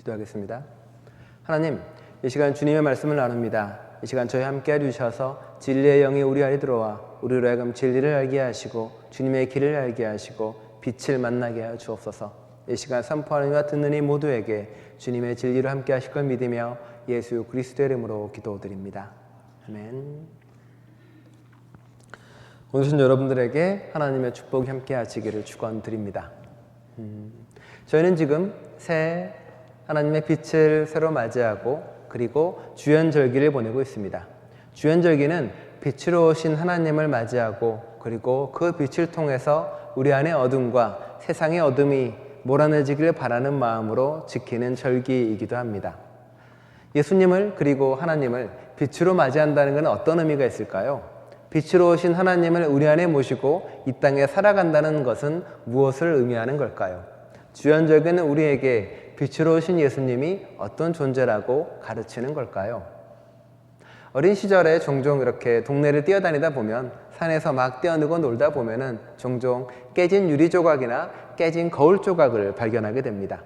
기도하겠습니다. 하나님, 이 시간 주님의 말씀을 나눕니다. 이 시간 저희 함께 해주셔서 진리의 영이 우리 안에 들어와 우리로 하여금 진리를 알게 하시고 주님의 길을 알게 하시고 빛을 만나게 하여 주옵소서. 이 시간 선포하는 이와 듣는 이 모두에게 주님의 진리로 함께 하실 걸 믿으며 예수 그리스도의 이름으로 기도드립니다. 아멘. 오늘 여러분들에게 하나님의 축복이 함께 하시기를 축원드립니다. 저희는 지금 새 하나님의 빛을 새로 맞이하고 그리고 주연절기를 보내고 있습니다. 주연절기는 빛으로 오신 하나님을 맞이하고 그리고 그 빛을 통해서 우리 안의 어둠과 세상의 어둠이 몰아내지기를 바라는 마음으로 지키는 절기이기도 합니다. 예수님을 그리고 하나님을 빛으로 맞이한다는 것은 어떤 의미가 있을까요? 빛으로 오신 하나님을 우리 안에 모시고 이 땅에 살아간다는 것은 무엇을 의미하는 걸까요? 주연절기는 우리에게 빛으로 오신 예수님이 어떤 존재라고 가르치는 걸까요? 어린 시절에 종종 이렇게 동네를 뛰어다니다 보면 산에서 막 뛰어놀고 놀다 보면은 종종 깨진 유리 조각이나 깨진 거울 조각을 발견하게 됩니다.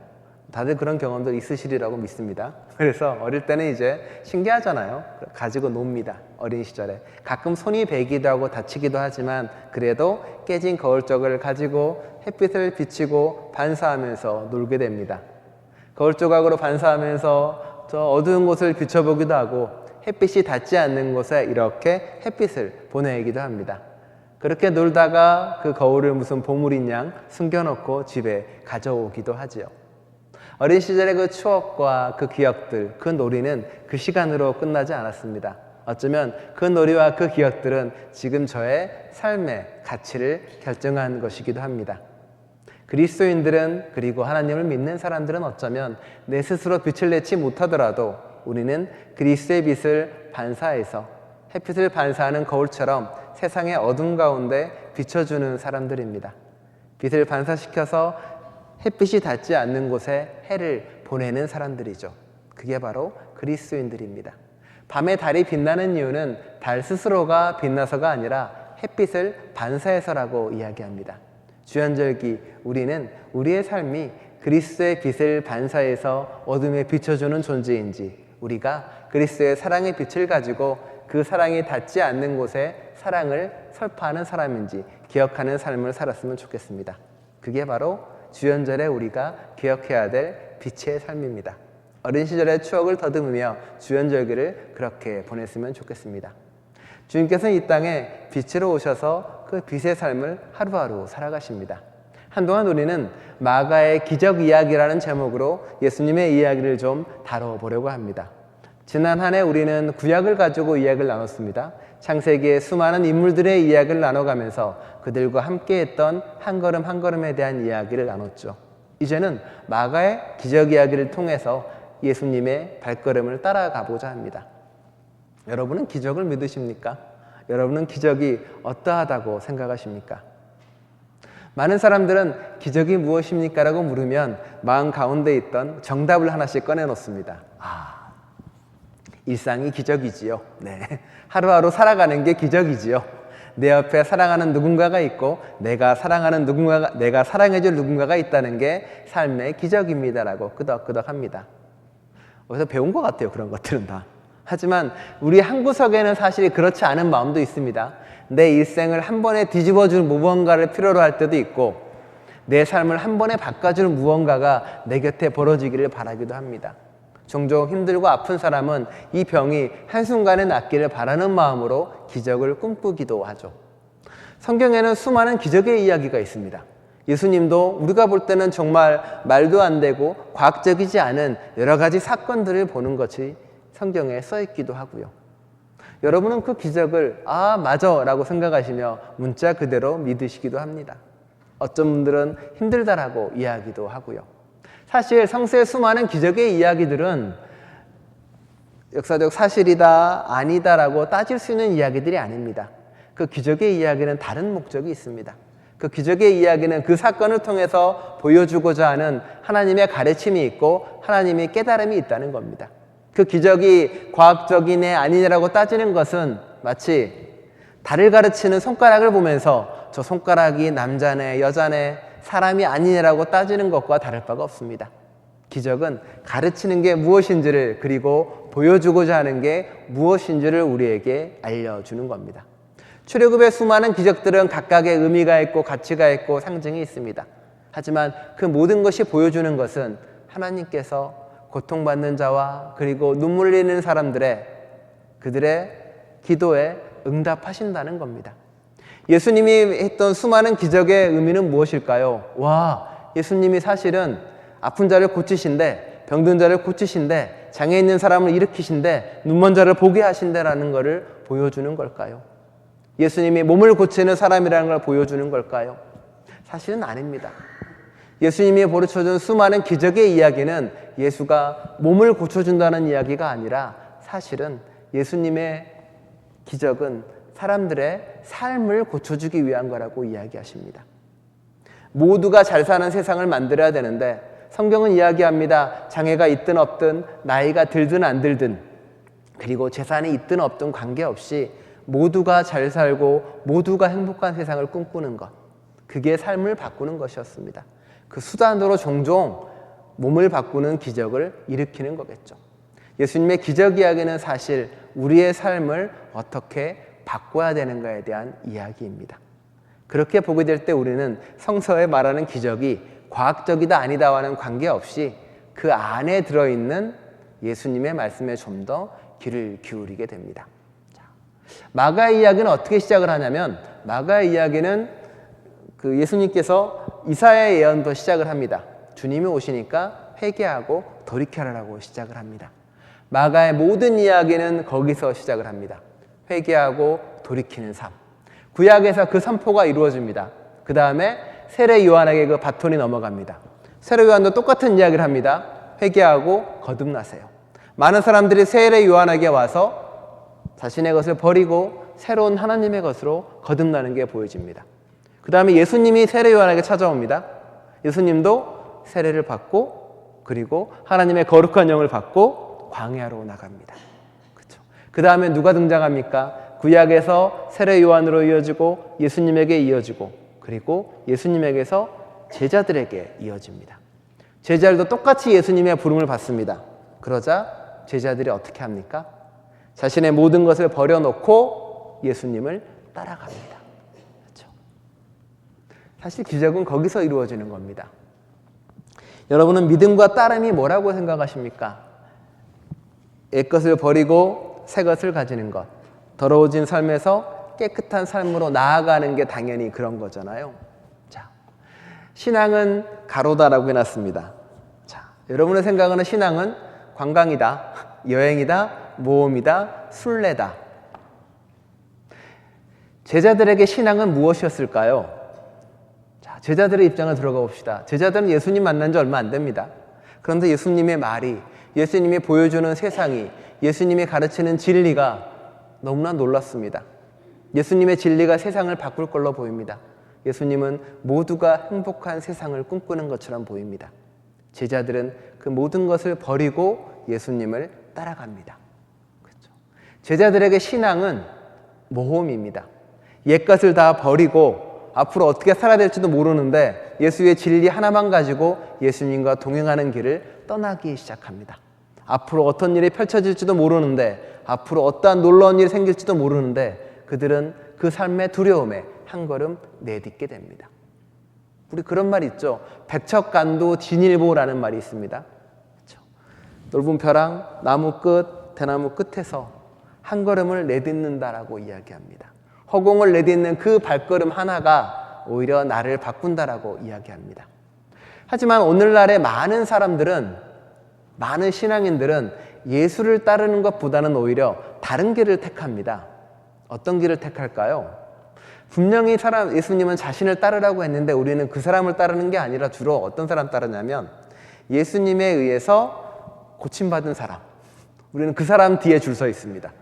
다들 그런 경험도 있으시리라고 믿습니다. 그래서 어릴 때는 이제 신기하잖아요. 가지고 놉니다. 어린 시절에. 가끔 손이 베기도 하고 다치기도 하지만 그래도 깨진 거울 조각을 가지고 햇빛을 비치고 반사하면서 놀게 됩니다. 거울 조각으로 반사하면서 저 어두운 곳을 비춰보기도 하고 햇빛이 닿지 않는 곳에 이렇게 햇빛을 보내기도 합니다. 그렇게 놀다가 그 거울을 무슨 보물인 양 숨겨놓고 집에 가져오기도 하지요. 어린 시절의 그 추억과 그 기억들, 그 놀이는 그 시간으로 끝나지 않았습니다. 어쩌면 그 놀이와 그 기억들은 지금 저의 삶의 가치를 결정한 것이기도 합니다. 그리스도인들은 그리고 하나님을 믿는 사람들은 어쩌면 내 스스로 빛을 내지 못하더라도 우리는 그리스도의 빛을 반사해서 햇빛을 반사하는 거울처럼 세상의 어둠 가운데 비춰주는 사람들입니다. 빛을 반사시켜서 햇빛이 닿지 않는 곳에 해를 보내는 사람들이죠. 그게 바로 그리스도인들입니다. 밤에 달이 빛나는 이유는 달 스스로가 빛나서가 아니라 햇빛을 반사해서라고 이야기합니다. 주연절기 우리는 우리의 삶이 그리스도의 빛을 반사해서 어둠에 비춰주는 존재인지 우리가 그리스도의 사랑의 빛을 가지고 그 사랑이 닿지 않는 곳에 사랑을 설파하는 사람인지 기억하는 삶을 살았으면 좋겠습니다. 그게 바로 주연절에 우리가 기억해야 될 빛의 삶입니다. 어린 시절의 추억을 더듬으며 주연절기를 그렇게 보냈으면 좋겠습니다. 주님께서는 이 땅에 빛으로 오셔서 그 빛의 삶을 하루하루 살아가십니다. 한동안 우리는 마가의 기적 이야기라는 제목으로 예수님의 이야기를 좀 다뤄보려고 합니다. 지난 한 해 우리는 구약을 가지고 이야기를 나눴습니다. 창세기의 수많은 인물들의 이야기를 나눠가면서 그들과 함께했던 한 걸음 한 걸음에 대한 이야기를 나눴죠. 이제는 마가의 기적 이야기를 통해서 예수님의 발걸음을 따라가보자 합니다. 여러분은 기적을 믿으십니까? 여러분은 기적이 어떠하다고 생각하십니까? 많은 사람들은 기적이 무엇입니까? 라고 물으면 마음 가운데 있던 정답을 하나씩 꺼내놓습니다. 일상이 기적이지요. 네. 하루하루 살아가는 게 기적이지요. 내 옆에 사랑하는 누군가가 있고 내가 사랑해줄 누군가가 있다는 게 삶의 기적입니다라고 끄덕끄덕 합니다. 어디서 배운 것 같아요. 그런 것들은 다. 하지만 우리 한 구석에는 사실 그렇지 않은 마음도 있습니다. 내 일생을 한 번에 뒤집어줄 무언가를 필요로 할 때도 있고 내 삶을 한 번에 바꿔줄 무언가가 내 곁에 벌어지기를 바라기도 합니다. 종종 힘들고 아픈 사람은 이 병이 한순간에 낫기를 바라는 마음으로 기적을 꿈꾸기도 하죠. 성경에는 수많은 기적의 이야기가 있습니다. 예수님도 우리가 볼 때는 정말 말도 안 되고 과학적이지 않은 여러 가지 사건들을 보는 것이 성경에 써 있기도 하고요. 여러분은 그 기적을 맞아 라고 생각하시며 문자 그대로 믿으시기도 합니다. 어떤 분들은 힘들다라고 이야기도 하고요. 사실 성서의 수많은 기적의 이야기들은 역사적 사실이다 아니다라고 따질 수 있는 이야기들이 아닙니다. 그 기적의 이야기는 다른 목적이 있습니다. 그 기적의 이야기는 그 사건을 통해서 보여주고자 하는 하나님의 가르침이 있고 하나님의 깨달음이 있다는 겁니다. 그 기적이 과학적이네 아니냐라고 따지는 것은 마치 달을 가르치는 손가락을 보면서 저 손가락이 남자네 여자네 사람이 아니냐라고 따지는 것과 다를 바가 없습니다. 기적은 가르치는 게 무엇인지를, 그리고 보여주고자 하는 게 무엇인지를 우리에게 알려주는 겁니다. 출애굽의 수많은 기적들은 각각의 의미가 있고 가치가 있고 상징이 있습니다. 하지만 그 모든 것이 보여주는 것은 하나님께서 고통받는 자와 그리고 눈물 흘리는 사람들의 그들의 기도에 응답하신다는 겁니다. 예수님이 했던 수많은 기적의 의미는 무엇일까요? 와, 예수님이 사실은 아픈 자를 고치신데, 병든 자를 고치신데, 장애 있는 사람을 일으키신데, 눈먼 자를 보게 하신다라는 것을 보여주는 걸까요? 예수님이 몸을 고치는 사람이라는 걸 보여주는 걸까요? 사실은 아닙니다. 예수님이 벌여준 수많은 기적의 이야기는 예수가 몸을 고쳐준다는 이야기가 아니라 사실은 예수님의 기적은 사람들의 삶을 고쳐주기 위한 거라고 이야기하십니다. 모두가 잘 사는 세상을 만들어야 되는데 성경은 이야기합니다. 장애가 있든 없든, 나이가 들든 안 들든, 그리고 재산이 있든 없든 관계없이 모두가 잘 살고 모두가 행복한 세상을 꿈꾸는 것, 그게 삶을 바꾸는 것이었습니다. 그 수단으로 종종 몸을 바꾸는 기적을 일으키는 거겠죠. 예수님의 기적 이야기는 사실 우리의 삶을 어떻게 바꿔야 되는가에 대한 이야기입니다. 그렇게 보게 될 때 우리는 성서에 말하는 기적이 과학적이다 아니다와는 관계없이 그 안에 들어있는 예수님의 말씀에 좀 더 귀를 기울이게 됩니다. 마가의 이야기는 어떻게 시작을 하냐면, 마가의 이야기는 그 예수님께서 이사야의 예언도 시작을 합니다. 주님이 오시니까 회개하고 돌이켜라라고 시작을 합니다. 마가의 모든 이야기는 거기서 시작을 합니다. 회개하고 돌이키는 삶. 구약에서 그 선포가 이루어집니다. 그 다음에 세례 요한에게 그 바톤이 넘어갑니다. 세례 요한도 똑같은 이야기를 합니다. 회개하고 거듭나세요. 많은 사람들이 세례 요한에게 와서 자신의 것을 버리고 새로운 하나님의 것으로 거듭나는 게 보여집니다. 그 다음에 예수님이 세례 요한에게 찾아옵니다. 예수님도 세례를 받고 그리고 하나님의 거룩한 영을 받고 광야로 나갑니다. 그렇죠? 그 다음에 누가 등장합니까? 구약에서 세례 요한으로 이어지고 예수님에게 이어지고 그리고 예수님에게서 제자들에게 이어집니다. 제자들도 똑같이 예수님의 부름을 받습니다. 그러자 제자들이 어떻게 합니까? 자신의 모든 것을 버려놓고 예수님을 따라갑니다. 그렇죠? 사실 기적은 거기서 이루어지는 겁니다. 여러분은 믿음과 따름이 뭐라고 생각하십니까? 옛것을 버리고 새 것을 가지는 것, 더러워진 삶에서 깨끗한 삶으로 나아가는 게 당연히 그런 거잖아요. 자, 신앙은 가로다라고 해놨습니다. 자, 여러분의 생각은 신앙은 관광이다, 여행이다, 모험이다, 순례다. 제자들에게 신앙은 무엇이었을까요? 자, 제자들의 입장을 들어가 봅시다. 제자들은 예수님 만난 지 얼마 안 됩니다. 그런데 예수님의 말이, 예수님이 보여주는 세상이, 예수님이 가르치는 진리가 너무나 놀랐습니다. 예수님의 진리가 세상을 바꿀 걸로 보입니다. 예수님은 모두가 행복한 세상을 꿈꾸는 것처럼 보입니다. 제자들은 그 모든 것을 버리고 예수님을 따라갑니다. 그렇죠? 제자들에게 신앙은 모험입니다. 옛것을 다 버리고 앞으로 어떻게 살아야 될지도 모르는데 예수의 진리 하나만 가지고 예수님과 동행하는 길을 떠나기 시작합니다. 앞으로 어떤 일이 펼쳐질지도 모르는데, 앞으로 어떠한 놀라운 일이 생길지도 모르는데 그들은 그 삶의 두려움에 한 걸음 내딛게 됩니다. 우리 그런 말 있죠. 백척간도 진일보라는 말이 있습니다. 그렇죠? 넓은 벼랑, 나무 끝, 대나무 끝에서 한 걸음을 내딛는다라고 이야기합니다. 허공을 내딛는 그 발걸음 하나가 오히려 나를 바꾼다라고 이야기합니다. 하지만 오늘날의 많은 사람들은, 많은 신앙인들은 예수를 따르는 것보다는 오히려 다른 길을 택합니다. 어떤 길을 택할까요? 분명히 예수님은 자신을 따르라고 했는데 우리는 그 사람을 따르는 게 아니라 주로 어떤 사람 따르냐면 예수님에 의해서 고침받은 사람, 우리는 그 사람 뒤에 줄 서 있습니다.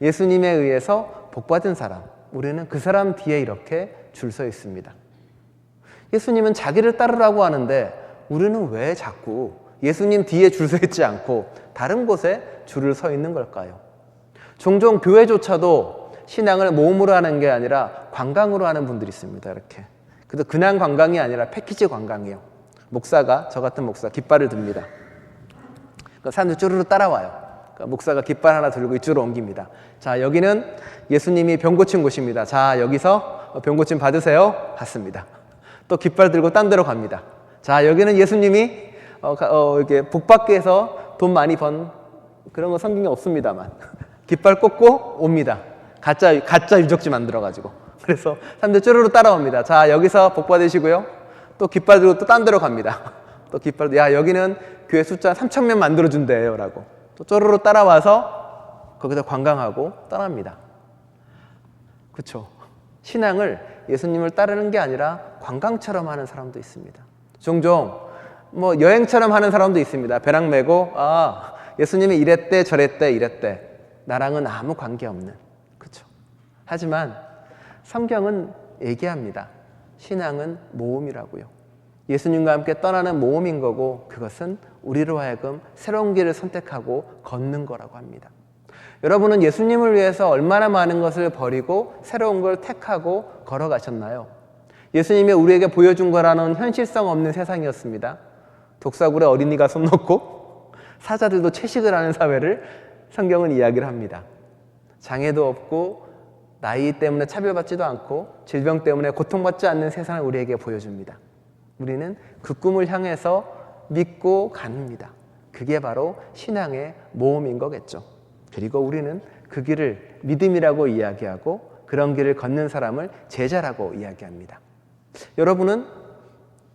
예수님에 의해서 복받은 사람, 우리는 그 사람 뒤에 이렇게 줄 서 있습니다. 예수님은 자기를 따르라고 하는데 우리는 왜 자꾸 예수님 뒤에 줄 서 있지 않고 다른 곳에 줄을 서 있는 걸까요? 종종 교회조차도 신앙을 모험으로 하는 게 아니라 관광으로 하는 분들이 있습니다. 이렇게. 그래도 그냥 관광이 아니라 패키지 관광이에요. 목사가, 저 같은 목사 깃발을 듭니다. 그러니까 사람들이 쭈르르 따라와요. 그러니까 목사가 깃발 하나 들고 이쪽으로 옮깁니다. 자, 여기는 예수님이 병 고친 곳입니다. 자, 여기서 병 고침 받으세요. 받습니다. 또 깃발 들고 딴 데로 갑니다. 자, 여기는 예수님이 이렇게 복 받기 위해서 돈 많이 번 그런 거 성경에 없습니다만 깃발 꽂고 옵니다. 가짜 유적지 만들어가지고. 그래서 사람들 쭈르르 따라옵니다. 자, 여기서 복 받으시고요. 또 깃발 들고 또 딴 데로 갑니다. 또 깃발, 야, 여기는 교회 숫자 3,000명 만들어준대요. 라고. 또 쭈르르 따라와서 거기서 관광하고 떠납니다. 그쵸? 신앙을 예수님을 따르는 게 아니라 관광처럼 하는 사람도 있습니다. 종종 뭐 여행처럼 하는 사람도 있습니다. 배낭 메고, 아, 예수님이 이랬대, 저랬대, 이랬대. 나랑은 아무 관계없는. 그쵸? 하지만 성경은 얘기합니다. 신앙은 모험이라고요. 예수님과 함께 떠나는 모험인 거고, 그것은 우리로 하여금 새로운 길을 선택하고 걷는 거라고 합니다. 여러분은 예수님을 위해서 얼마나 많은 것을 버리고 새로운 걸 택하고 걸어가셨나요? 예수님이 우리에게 보여준 거라는 현실성 없는 세상이었습니다. 독사굴에 어린이가 손 놓고 사자들도 채식을 하는 사회를 성경은 이야기를 합니다. 장애도 없고 나이 때문에 차별받지도 않고 질병 때문에 고통받지 않는 세상을 우리에게 보여줍니다. 우리는 그 꿈을 향해서 믿고 갑니다. 그게 바로 신앙의 모험인 거겠죠. 그리고 우리는 그 길을 믿음이라고 이야기하고 그런 길을 걷는 사람을 제자라고 이야기합니다. 여러분은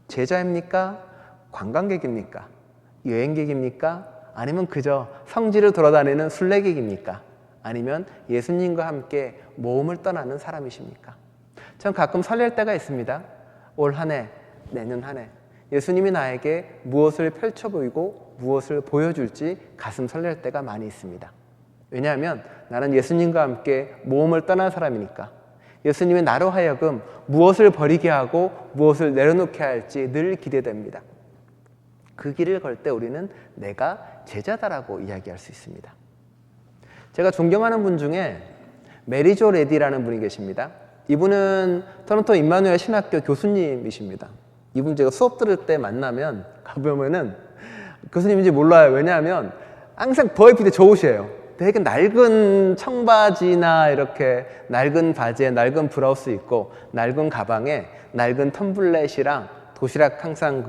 제자입니까? 관광객입니까? 여행객입니까? 아니면 그저 성지를 돌아다니는 순례객입니까? 아니면 예수님과 함께 모험을 떠나는 사람이십니까? 전 가끔 설렐 때가 있습니다. 올 한 해, 내년 한 해 예수님이 나에게 무엇을 펼쳐 보이고 무엇을 보여줄지 가슴 설렐 때가 많이 있습니다. 왜냐하면 나는 예수님과 함께 모험을 떠난 사람이니까. 예수님이 나로 하여금 무엇을 버리게 하고 무엇을 내려놓게 할지 늘 기대됩니다. 그 길을 걸 때 우리는 내가 제자다라고 이야기할 수 있습니다. 제가 존경하는 분 중에 메리조 레디라는 분이 계십니다. 이분은 토론토 임마누엘 신학교 교수님이십니다. 이분 제가 수업 들을 때 만나면 가보면은 교수님인지 몰라요. 왜냐하면 항상 버입이 좋으셔요. 되게 낡은 청바지나 이렇게 낡은 바지에 낡은 브라우스 입고 낡은 가방에 낡은 텀블렛이랑 도시락 항상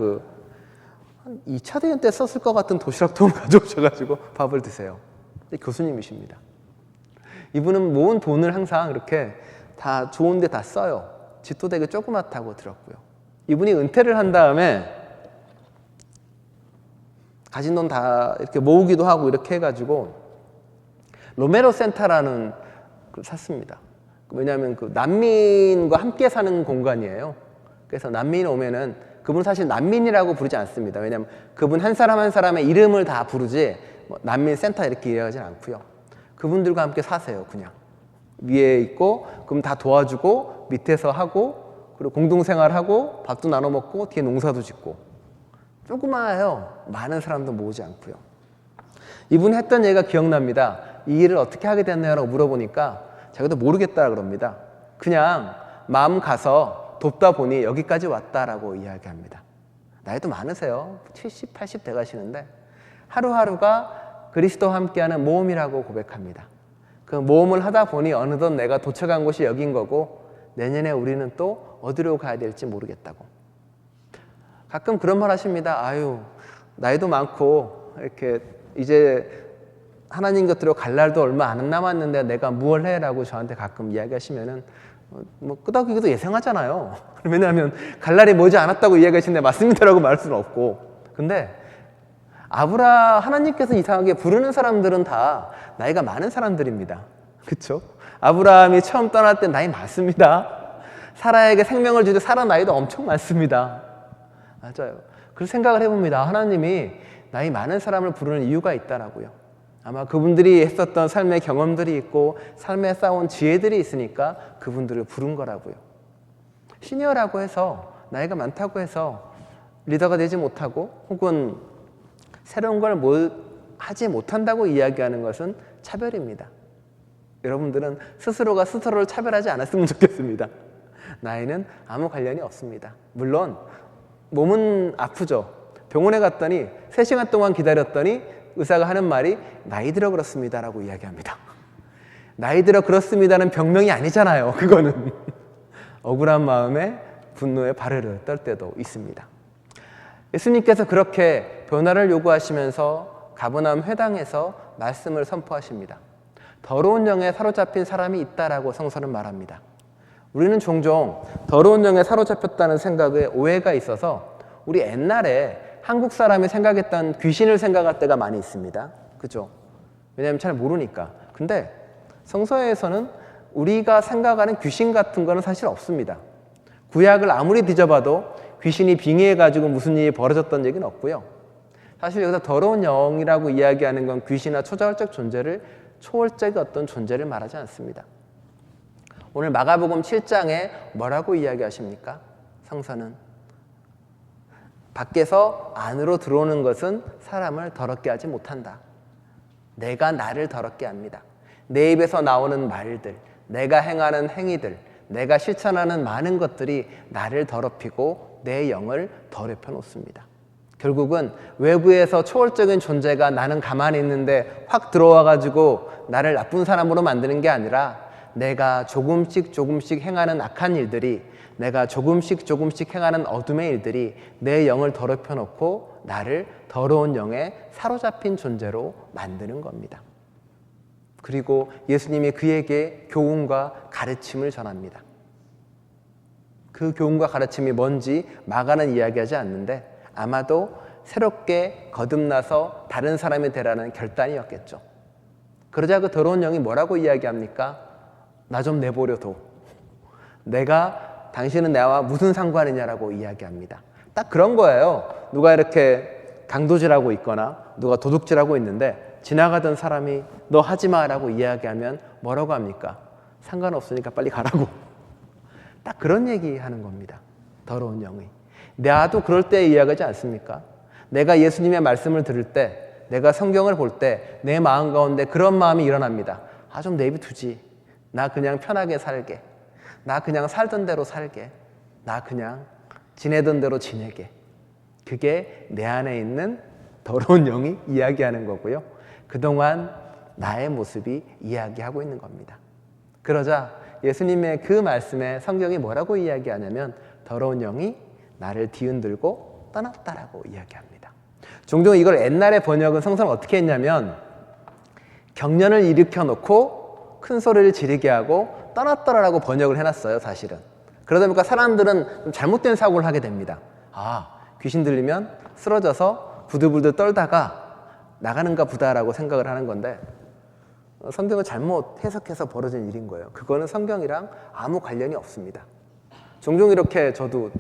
한 2차 대전 때 썼을 것 같은 도시락통을 가져오셔가지고 밥을 드세요. 교수님이십니다. 이분은 모은 돈을 항상 이렇게 다 좋은 데 다 써요. 집도 되게 조그맣다고 들었고요. 이분이 은퇴를 한 다음에 가진 돈 다 이렇게 모으기도 하고 이렇게 해가지고 로메로 센터라는 걸 샀습니다. 왜냐하면 그 난민과 함께 사는 공간이에요. 그래서 난민이 오면은 그분은 사실 난민이라고 부르지 않습니다. 왜냐하면 그분 한 사람 한 사람의 이름을 다 부르지 뭐 난민 센터 이렇게 이해하지 않고요. 그분들과 함께 사세요. 그냥 위에 있고 그럼 다 도와주고 밑에서 하고 그리고 공동생활하고 밥도 나눠 먹고 뒤에 농사도 짓고 조그마해요. 많은 사람도 모으지 않고요. 이분이 했던 얘기가 기억납니다. 이 일을 어떻게 하게 됐나요? 물어보니까 자기도 모르겠다 그럽니다. 그냥 마음 가서 돕다 보니 여기까지 왔다라고 이야기합니다. 나이도 많으세요. 70, 80 돼가시는데 하루하루가 그리스도와 함께하는 모험이라고 고백합니다. 그 모험을 하다 보니 어느덧 내가 도착한 곳이 여긴 거고 내년에 우리는 또 어디로 가야 될지 모르겠다고. 가끔 그런 말 하십니다. 아유, 나이도 많고 이렇게 이제 하나님 곁으로 갈 날도 얼마 안 남았는데 내가 무엇을 해? 라고 저한테 가끔 이야기하시면은 뭐 끄덕이기도 예상하잖아요. 왜냐하면 갈 날이 머지 않았다고 이야기하시는데 맞습니다라고 말할 수는 없고. 근데 하나님께서 이상하게 부르는 사람들은 다 나이가 많은 사람들입니다. 그렇죠? 아브라함이 처음 떠날 때 나이 많습니다. 사라에게 생명을 주되 사라 나이도 엄청 많습니다. 맞아요. 그래서 생각을 해봅니다. 하나님이 나이 많은 사람을 부르는 이유가 있다라고요. 아마 그분들이 했었던 삶의 경험들이 있고 삶에 쌓아온 지혜들이 있으니까 그분들을 부른 거라고요. 시니어라고 해서 나이가 많다고 해서 리더가 되지 못하고 혹은 새로운 걸 하지 못한다고 이야기하는 것은 차별입니다. 여러분들은 스스로가 스스로를 차별하지 않았으면 좋겠습니다. 나이는 아무 관련이 없습니다. 물론 몸은 아프죠. 병원에 갔더니 3시간 동안 기다렸더니 의사가 하는 말이 나이 들어 그렇습니다라고 이야기합니다. 나이 들어 그렇습니다는 병명이 아니잖아요. 그거는 억울한 마음에 분노에 발을 떨 때도 있습니다. 예수님께서 그렇게 변화를 요구하시면서 가버나움 회당에서 말씀을 선포하십니다. 더러운 영에 사로잡힌 사람이 있다라고 성서는 말합니다. 우리는 종종 더러운 영에 사로잡혔다는 생각에 오해가 있어서 우리 옛날에 한국 사람이 생각했던 귀신을 생각할 때가 많이 있습니다. 그죠? 왜냐하면 잘 모르니까. 근데 성서에서는 우리가 생각하는 귀신 같은 거는 사실 없습니다. 구약을 아무리 뒤져봐도 귀신이 빙의해가지고 무슨 일이 벌어졌던 얘기는 없고요. 사실 여기서 더러운 영이라고 이야기하는 건 귀신이나 초자월적 존재를, 초월적 어떤 존재를 말하지 않습니다. 오늘 마가복음 7장에 뭐라고 이야기하십니까? 성서는 밖에서 안으로 들어오는 것은 사람을 더럽게 하지 못한다. 내가 나를 더럽게 합니다. 내 입에서 나오는 말들, 내가 행하는 행위들, 내가 실천하는 많은 것들이 나를 더럽히고 내 영을 더럽혀 놓습니다. 결국은 외부에서 초월적인 존재가 나는 가만히 있는데 확 들어와가지고 나를 나쁜 사람으로 만드는 게 아니라 내가 조금씩 행하는 악한 일들이, 내가 조금씩 행하는 어둠의 일들이 내 영을 더럽혀 놓고 나를 더러운 영에 사로잡힌 존재로 만드는 겁니다. 그리고 예수님이 그에게 교훈과 가르침을 전합니다. 그 교훈과 가르침이 뭔지 마가는 이야기하지 않는데 아마도 새롭게 거듭나서 다른 사람이 되라는 결단이었겠죠. 그러자 그 더러운 영이 뭐라고 이야기합니까? 나 좀 내버려둬. 당신은 나와 무슨 상관이냐라고 이야기합니다. 딱 그런 거예요. 누가 이렇게 강도질하고 있거나 누가 도둑질하고 있는데 지나가던 사람이 너 하지마 라고 이야기하면 뭐라고 합니까? 상관없으니까 빨리 가라고. 딱 그런 얘기하는 겁니다. 더러운 영이. 나도 그럴 때 이야기하지 않습니까? 내가 예수님의 말씀을 들을 때, 내가 성경을 볼 때 내 마음 가운데 그런 마음이 일어납니다. 좀 내비두지. 나 그냥 편하게 살게. 나 그냥 살던 대로 살게. 나 그냥 지내던 대로 지내게. 그게 내 안에 있는 더러운 영이 이야기하는 거고요. 그동안 나의 모습이 이야기하고 있는 겁니다. 그러자 예수님의 그 말씀에 성경이 뭐라고 이야기하냐면 더러운 영이 나를 뒤흔들고 떠났다라고 이야기합니다. 종종 이걸 옛날의 번역은 성서는 어떻게 했냐면 경련을 일으켜 놓고 큰 소리를 지르게 하고 떠났더라라고 번역을 해놨어요. 사실은. 그러다 보니까 사람들은 잘못된 사고를 하게 됩니다. 귀신 들리면 쓰러져서 부들부들 떨다가 나가는가 보다라고 생각을 하는 건데 성경을 잘못 해석해서 벌어진 일인 거예요. 그거는 성경이랑 아무 관련이 없습니다. 종종 이렇게 저도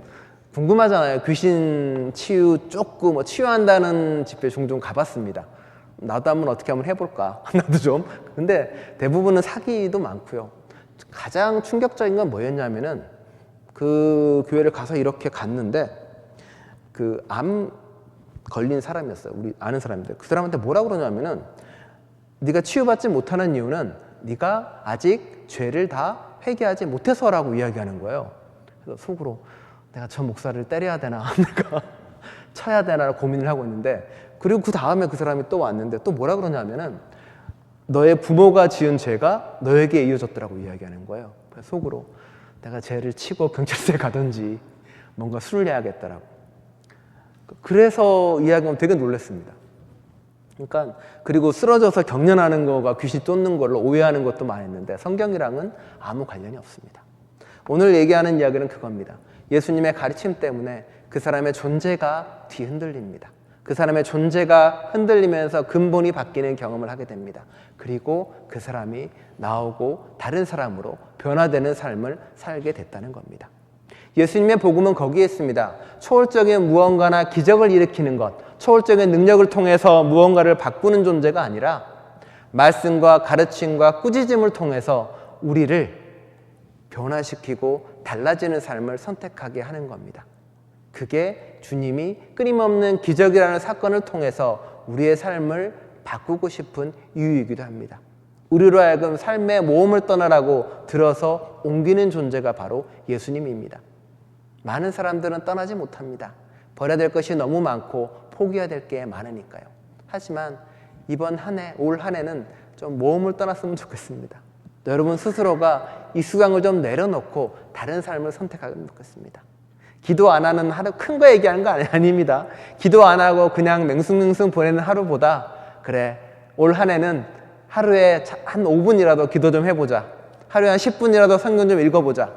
궁금하잖아요. 귀신 치유 조금 치유한다는 집회 종종 가봤습니다. 나도 한번 어떻게 한번 해볼까. 나도 좀. 근데 대부분은 사기도 많고요. 가장 충격적인 건 뭐였냐면은 그 교회를 가서 이렇게 갔는데 그 암 걸린 사람이었어요. 우리 아는 사람인데 그 사람한테 뭐라고 그러냐면은 네가 치유받지 못하는 이유는 네가 아직 죄를 다 회개하지 못해서라고 이야기하는 거예요. 그래서 속으로 내가 저 목사를 때려야 되나 내가 쳐야 되나 고민을 하고 있는데 그리고 그 다음에 그 사람이 또 왔는데 또 뭐라 그러냐면은 너의 부모가 지은 죄가 너에게 이어졌더라고 이야기하는 거예요. 그래서 속으로 내가 죄를 치고 경찰서에 가든지 뭔가 술을 내야겠더라고. 그래서 이야기하면 되게 놀랐습니다. 그러니까 그리고 쓰러져서 경련하는 거가 귀신 쫓는 걸로 오해하는 것도 많았는데 성경이랑은 아무 관련이 없습니다. 오늘 얘기하는 이야기는 그겁니다. 예수님의 가르침 때문에 그 사람의 존재가 뒤흔들립니다. 그 사람의 존재가 흔들리면서 근본이 바뀌는 경험을 하게 됩니다. 그리고 그 사람이 나오고 다른 사람으로 변화되는 삶을 살게 됐다는 겁니다. 예수님의 복음은 거기에 있습니다. 초월적인 무언가나 기적을 일으키는 것, 초월적인 능력을 통해서 무언가를 바꾸는 존재가 아니라 말씀과 가르침과 꾸짖음을 통해서 우리를 변화시키고 달라지는 삶을 선택하게 하는 겁니다. 그게 주님이 끊임없는 기적이라는 사건을 통해서 우리의 삶을 바꾸고 싶은 이유이기도 합니다. 우리로 하여금 삶의 모험을 떠나라고 들어서 옮기는 존재가 바로 예수님입니다. 많은 사람들은 떠나지 못합니다. 버려야 될 것이 너무 많고 포기해야 될 게 많으니까요. 하지만 이번 한 해, 올 한 해는 좀 모험을 떠났으면 좋겠습니다. 여러분 스스로가 이 수강을 좀 내려놓고 다른 삶을 선택하면 좋겠습니다. 기도 안 하는 하루, 큰 거 얘기하는 거 아닙니다. 기도 안 하고 그냥 맹숭맹숭 보내는 하루보다 그래, 올 한 해는 하루에 한 5분이라도 기도 좀 해보자. 하루에 한 10분이라도 성경 좀 읽어보자.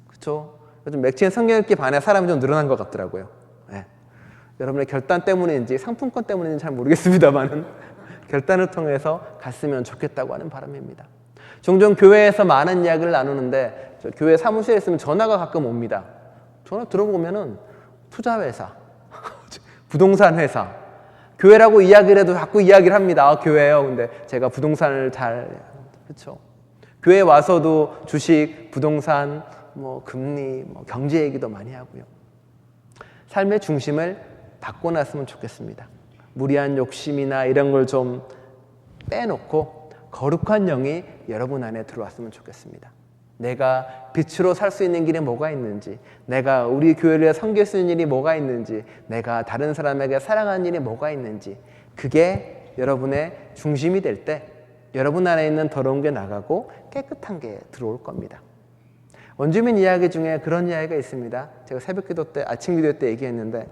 그렇죠? 요즘 맥주인 성경 읽기 반에 사람이 좀 늘어난 것 같더라고요. 네. 여러분의 결단 때문인지 상품권 때문인지 잘 모르겠습니다만은 결단을 통해서 갔으면 좋겠다고 하는 바람입니다. 종종 교회에서 많은 이야기를 나누는데 저 교회 사무실에 있으면 전화가 가끔 옵니다. 전화 들어보면은 투자회사, 부동산 회사, 교회라고 이야기를 해도 자꾸 이야기를 합니다. 아, 교회예요. 근데 제가 부동산을 그렇죠. 교회 와서도 주식, 부동산, 금리, 경제 얘기도 많이 하고요. 삶의 중심을 바꿔놨으면 좋겠습니다. 무리한 욕심이나 이런 걸 좀 빼놓고 거룩한 영이 여러분 안에 들어왔으면 좋겠습니다. 내가 빛으로 살 수 있는 길이 뭐가 있는지, 내가 우리 교회를 섬길 수 있는 일이 뭐가 있는지, 내가 다른 사람에게 사랑하는 일이 뭐가 있는지, 그게 여러분의 중심이 될 때 여러분 안에 있는 더러운 게 나가고 깨끗한 게 들어올 겁니다. 원주민 이야기 중에 그런 이야기가 있습니다. 제가 새벽 기도 때, 아침 기도 때 얘기했는데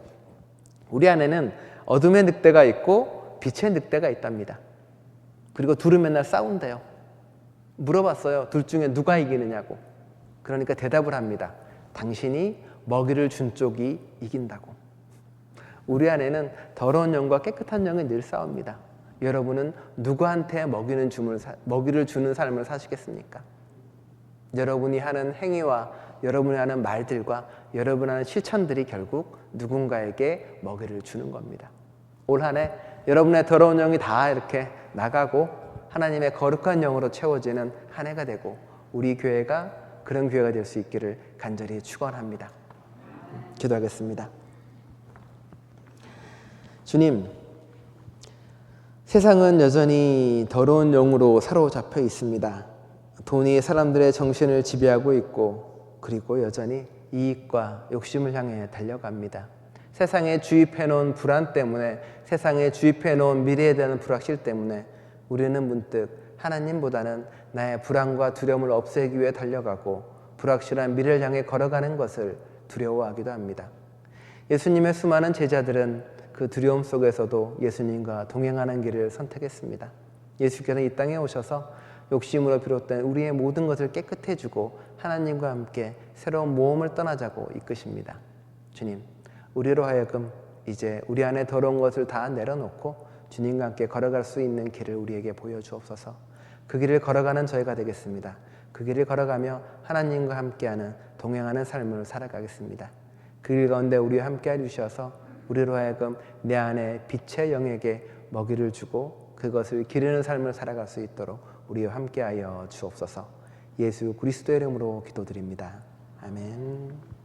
우리 안에는 어둠의 늑대가 있고 빛의 늑대가 있답니다. 그리고 둘은 맨날 싸운대요. 물어봤어요. 둘 중에 누가 이기느냐고. 그러니까 대답을 합니다. 당신이 먹이를 준 쪽이 이긴다고. 우리 안에는 더러운 영과 깨끗한 영이 늘 싸웁니다. 여러분은 누구한테 먹이를 주는 삶을 사시겠습니까? 여러분이 하는 행위와 여러분이 하는 말들과 여러분이 하는 실천들이 결국 누군가에게 먹이를 주는 겁니다. 올 한 해 여러분의 더러운 영이 다 이렇게 나가고 하나님의 거룩한 영으로 채워지는 한 해가 되고 우리 교회가 그런 교회가 될 수 있기를 간절히 축원합니다. 기도하겠습니다. 주님, 세상은 여전히 더러운 영으로 사로잡혀 있습니다. 돈이 사람들의 정신을 지배하고 있고 그리고 여전히 이익과 욕심을 향해 달려갑니다. 세상에 주입해놓은 불안 때문에, 세상에 주입해놓은 미래에 대한 불확실 때문에 우리는 문득 하나님보다는 나의 불안과 두려움을 없애기 위해 달려가고 불확실한 미래를 향해 걸어가는 것을 두려워하기도 합니다. 예수님의 수많은 제자들은 그 두려움 속에서도 예수님과 동행하는 길을 선택했습니다. 예수께서 이 땅에 오셔서 욕심으로 비롯된 우리의 모든 것을 깨끗해주고 하나님과 함께 새로운 모험을 떠나자고 이끄십니다. 주님, 우리로 하여금 이제 우리 안에 더러운 것을 다 내려놓고 주님과 함께 걸어갈 수 있는 길을 우리에게 보여주옵소서. 그 길을 걸어가는 저희가 되겠습니다. 그 길을 걸어가며 하나님과 함께하는 동행하는 삶을 살아가겠습니다. 그 길 가운데 우리와 함께 해주셔서 우리로 하여금 내 안에 빛의 영에게 먹이를 주고 그것을 기르는 삶을 살아갈 수 있도록 우리와 함께하여 주옵소서. 예수 그리스도의 이름으로 기도드립니다. 아멘.